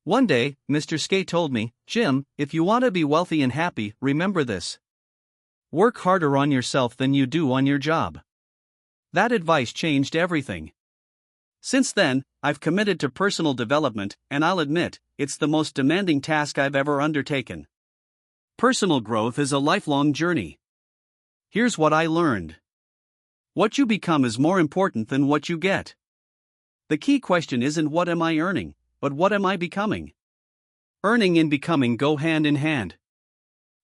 One day, Mr. Skate told me, "Jim, if you want to be wealthy and happy, remember this. Work harder on yourself than you do on your job." That advice changed everything. Since then, I've committed to personal development, and I'll admit, it's the most demanding task I've ever undertaken. Personal growth is a lifelong journey. Here's what I learned. What you become is more important than what you get. The key question isn't what am I earning, but what am I becoming? Earning and becoming go hand in hand.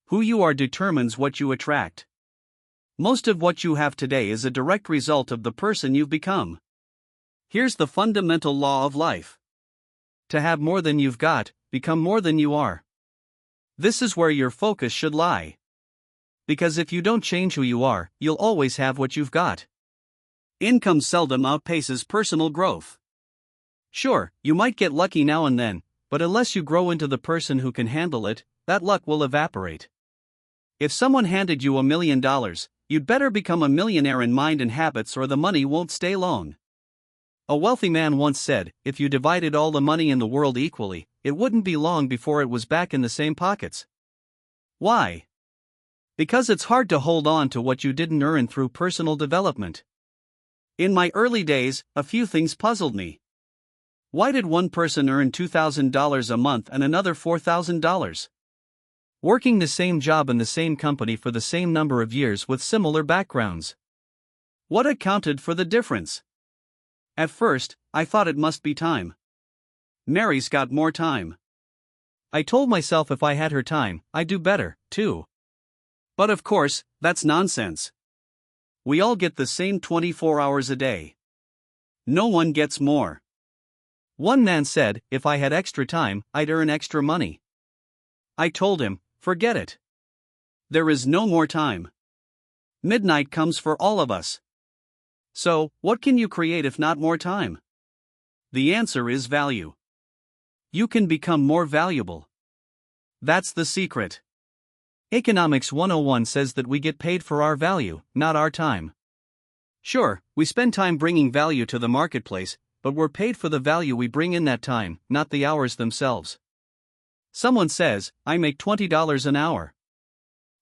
Who you are determines what you attract. Most of what you have today is a direct result of the person you've become. Here's the fundamental law of life. To have more than you've got, become more than you are. This is where your focus should lie. Because if you don't change who you are, you'll always have what you've got. Income seldom outpaces personal growth. Sure, you might get lucky now and then, but unless you grow into the person who can handle it, that luck will evaporate. If someone handed you $1 million, you'd better become a millionaire in mind and habits or the money won't stay long. A wealthy man once said, if you divided all the money in the world equally, it wouldn't be long before it was back in the same pockets. Why? Because it's hard to hold on to what you didn't earn through personal development. In my early days, a few things puzzled me. Why did one person earn $2,000 a month and another $4,000? Working the same job in the same company for the same number of years with similar backgrounds. What accounted for the difference? At first, I thought it must be time. Mary's got more time. I told myself if I had her time, I'd do better, too. But of course, that's nonsense. We all get the same 24 hours a day. No one gets more. One man said, if I had extra time, I'd earn extra money. I told him, forget it. There is no more time. Midnight comes for all of us. So, what can you create if not more time? The answer is value. You can become more valuable. That's the secret. Economics 101 says that we get paid for our value, not our time. Sure, we spend time bringing value to the marketplace, but we're paid for the value we bring in that time, not the hours themselves. Someone says, I make $20 an hour.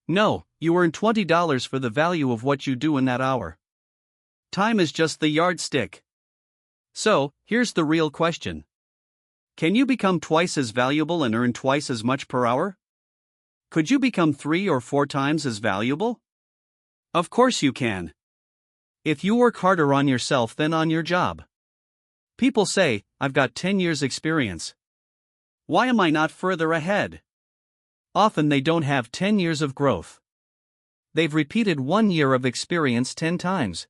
No, you earn $20 for the value of what you do in that hour. Time is just the yardstick. So, here's the real question. Can you become twice as valuable and earn twice as much per hour? Could you become 3 or 4 times as valuable? Of course you can. If you work harder on yourself than on your job. People say, I've got 10 years experience. Why am I not further ahead? Often they don't have 10 years of growth. They've repeated 1 year of experience 10 times.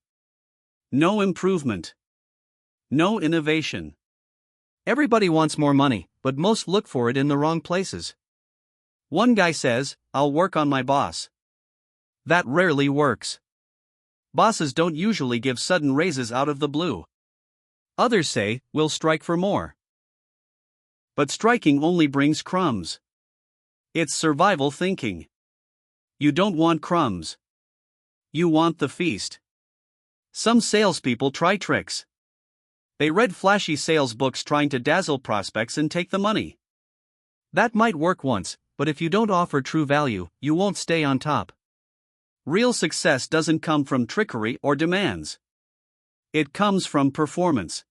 No improvement. No innovation. Everybody wants more money, but most look for it in the wrong places. One guy says, I'll work on my boss. That rarely works. Bosses don't usually give sudden raises out of the blue. Others say, we'll strike for more. But striking only brings crumbs. It's survival thinking. You don't want crumbs. You want the feast. Some salespeople try tricks. They read flashy sales books trying to dazzle prospects and take the money. That might work once, but if you don't offer true value, you won't stay on top. Real success doesn't come from trickery or demands. It comes from performance.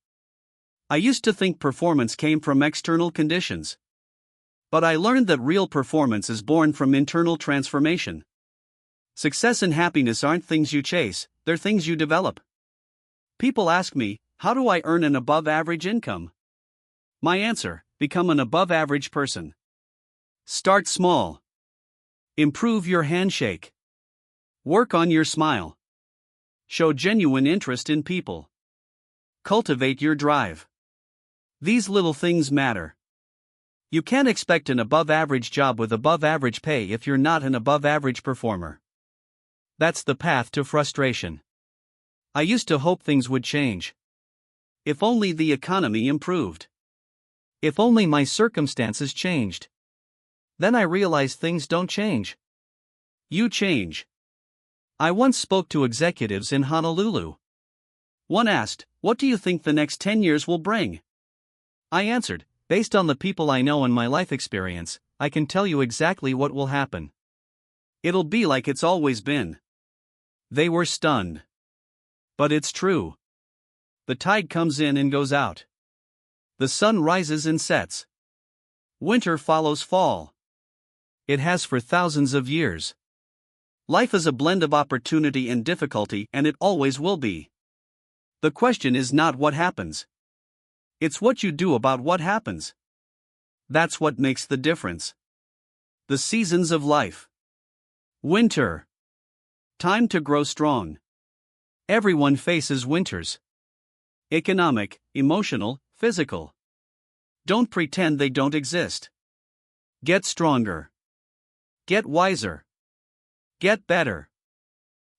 I used to think performance came from external conditions. But I learned that real performance is born from internal transformation. Success and happiness aren't things you chase, they're things you develop. People ask me, how do I earn an above-average income? My answer, become an above-average person. Start small. Improve your handshake. Work on your smile. Show genuine interest in people. Cultivate your drive. These little things matter. You can't expect an above-average job with above-average pay if you're not an above-average performer. That's the path to frustration. I used to hope things would change. If only the economy improved. If only my circumstances changed. Then I realized things don't change. You change. I once spoke to executives in Honolulu. One asked, what do you think the next 10 years will bring? I answered, Based on the people I know and my life experience, I can tell you exactly what will happen. It'll be like it's always been. They were stunned. But it's true. The tide comes in and goes out. The sun rises and sets. Winter follows fall. It has for thousands of years. Life is a blend of opportunity and difficulty, and it always will be. The question is not what happens. It's what you do about what happens. That's what makes the difference. The seasons of life. Winter. Time to grow strong. Everyone faces winters. Economic, emotional, physical. Don't pretend they don't exist. Get stronger. Get wiser. Get better.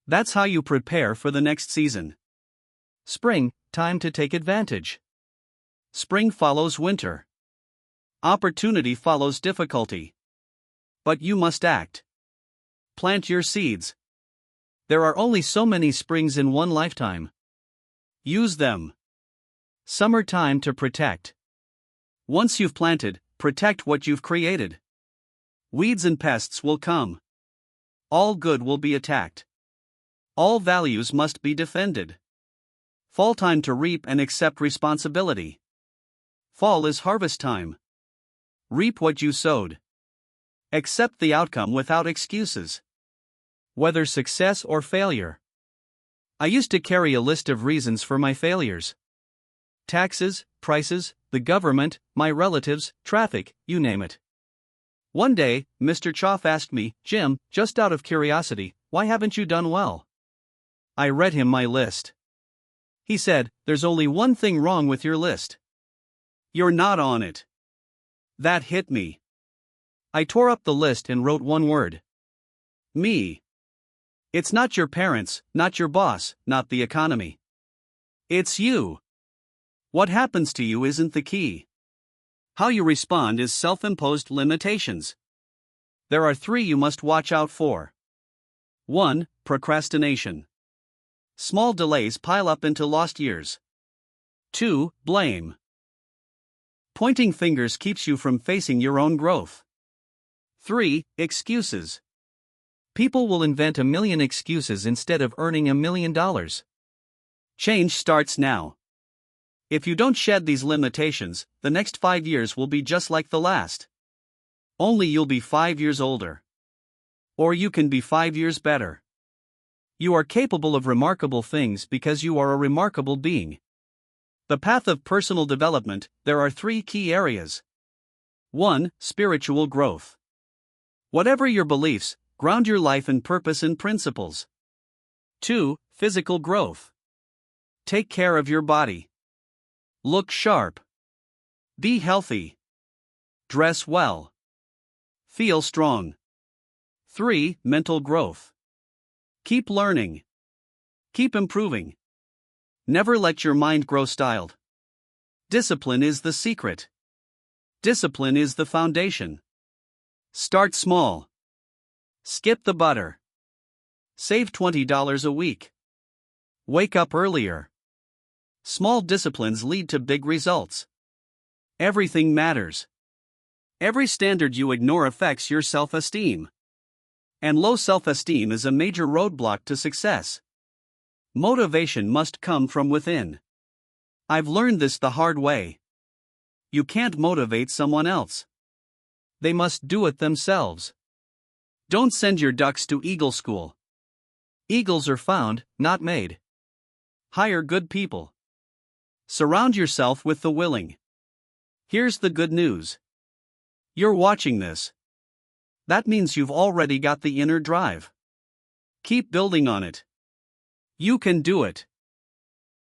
That's how you prepare for the next season. Spring, time to take advantage. Spring follows winter. Opportunity follows difficulty. But you must act. Plant your seeds. There are only so many springs in one lifetime. Use them. Summertime to protect. Once you've planted, protect what you've created. Weeds and pests will come. All good will be attacked. All values must be defended. Fall time to reap and accept responsibility. Fall is harvest time. Reap what you sowed. Accept the outcome without excuses. Whether success or failure. I used to carry a list of reasons for my failures. Taxes, prices, the government, my relatives, traffic, you name it. One day, Mr. Choff asked me, "Jim, just out of curiosity, why haven't you done well?" I read him my list. He said, "There's only one thing wrong with your list. You're not on it." That hit me. I tore up the list and wrote one word. Me. It's not your parents, not your boss, not the economy. It's you. What happens to you isn't the key. How you respond is self-imposed limitations. There are 3 you must watch out for. 1. Procrastination. Small delays pile up into lost years. 2. Blame. Pointing fingers keeps you from facing your own growth. 3. Excuses. People will invent a million excuses instead of earning $1 million. Change starts now. If you don't shed these limitations, the next 5 years will be just like the last. Only you'll be 5 years older. Or you can be 5 years better. You are capable of remarkable things because you are a remarkable being. The path of personal development, there are 3 key areas. 1. Spiritual growth. Whatever your beliefs, ground your life in purpose and principles. 2. Physical growth. Take care of your body. Look sharp. Be healthy. Dress well. Feel strong. 3. Mental growth. Keep learning. Keep improving. Never let your mind grow styled. Discipline is the secret. Discipline is the foundation. Start small. Skip the butter. Save $20 a week. Wake up earlier. Small disciplines lead to big results. Everything matters. Every standard you ignore affects your self-esteem. And low self-esteem is a major roadblock to success. Motivation must come from within. I've learned this the hard way. You can't motivate someone else. They must do it themselves. Don't send your ducks to eagle school. Eagles are found, not made. Hire good people. Surround yourself with the willing. Here's the good news. You're watching this. That means you've already got the inner drive. Keep building on it. You can do it.